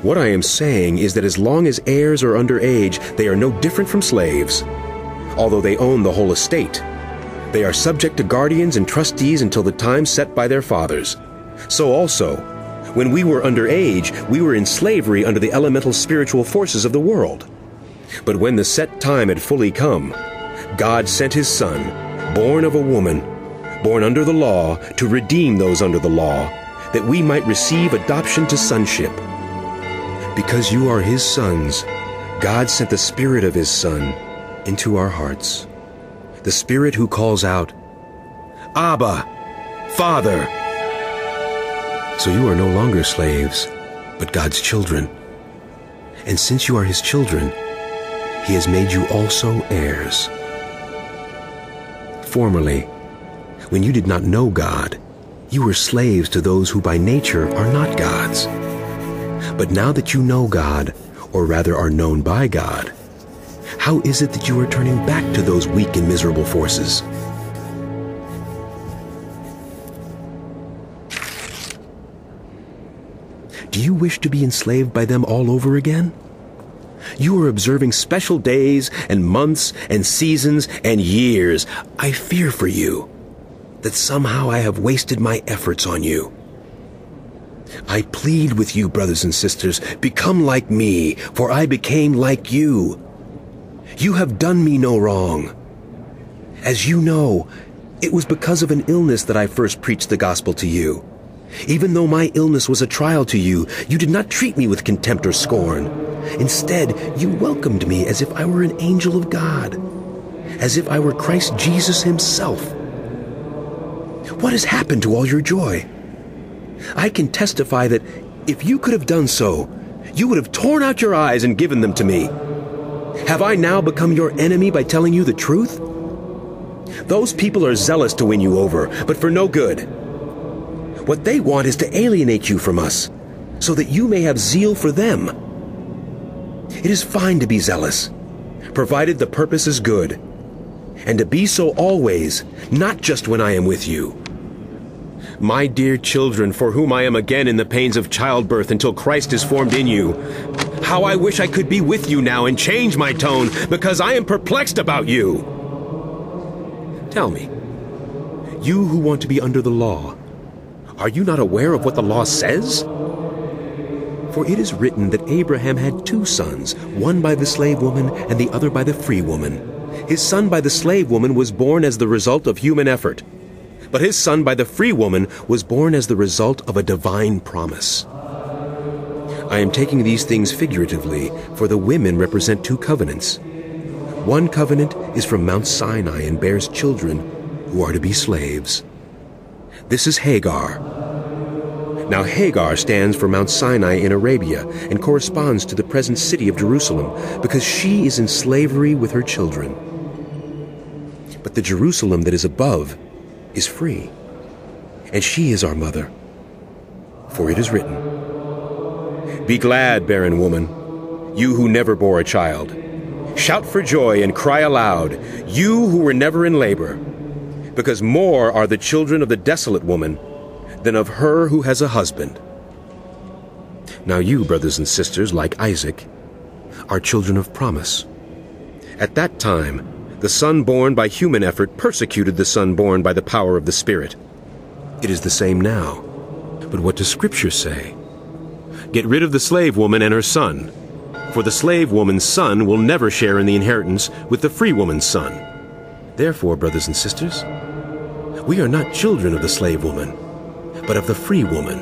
What I am saying is that as long as heirs are under age, they are no different from slaves, although they own the whole estate. They are subject to guardians and trustees until the time set by their fathers. So also, when we were under age, we were in slavery under the elemental spiritual forces of the world. But when the set time had fully come, God sent his Son, born of a woman, born under the law, to redeem those under the law, that we might receive adoption to sonship. Because you are his sons, God sent the Spirit of his Son into our hearts, the Spirit who calls out, "Abba, Father." So you are no longer slaves, but God's children. And since you are his children, he has made you also heirs. Formerly, when you did not know God, you were slaves to those who by nature are not God's. But now that you know God, or rather are known by God, how is it that you are turning back to those weak and miserable forces? Do you wish to be enslaved by them all over again? You are observing special days and months and seasons and years. I fear for you that somehow I have wasted my efforts on you. I plead with you, brothers and sisters, become like me, for I became like you. You have done me no wrong. As you know, it was because of an illness that I first preached the gospel to you. Even though my illness was a trial to you, you did not treat me with contempt or scorn. Instead, you welcomed me as if I were an angel of God, as if I were Christ Jesus himself. What has happened to all your joy? I can testify that if you could have done so, you would have torn out your eyes and given them to me. Have I now become your enemy by telling you the truth? Those people are zealous to win you over, but for no good. What they want is to alienate you from us, so that you may have zeal for them. It is fine to be zealous, provided the purpose is good, and to be so always, not just when I am with you. My dear children, for whom I am again in the pains of childbirth until Christ is formed in you, how I wish I could be with you now and change my tone, because I am perplexed about you. Tell me, you who want to be under the law, are you not aware of what the law says? For it is written that Abraham had two sons, one by the slave woman and the other by the free woman. His son by the slave woman was born as the result of human effort, but his son by the free woman was born as the result of a divine promise. I am taking these things figuratively, for the women represent two covenants. One covenant is from Mount Sinai and bears children who are to be slaves. This is Hagar. Now Hagar stands for Mount Sinai in Arabia and corresponds to the present city of Jerusalem, because she is in slavery with her children. But the Jerusalem that is above is free, and she is our mother. For it is written, "Be glad, barren woman, you who never bore a child. Shout for joy and cry aloud, you who were never in labor, because more are the children of the desolate woman than of her who has a husband." Now you, brothers and sisters, like Isaac, are children of promise. At that time, the son born by human effort persecuted the son born by the power of the Spirit. It is the same now. But what does Scripture say? Get rid of the slave woman and her son, for the slave woman's son will never share in the inheritance with the free woman's son. Therefore, brothers and sisters, we are not children of the slave woman, but of the free woman.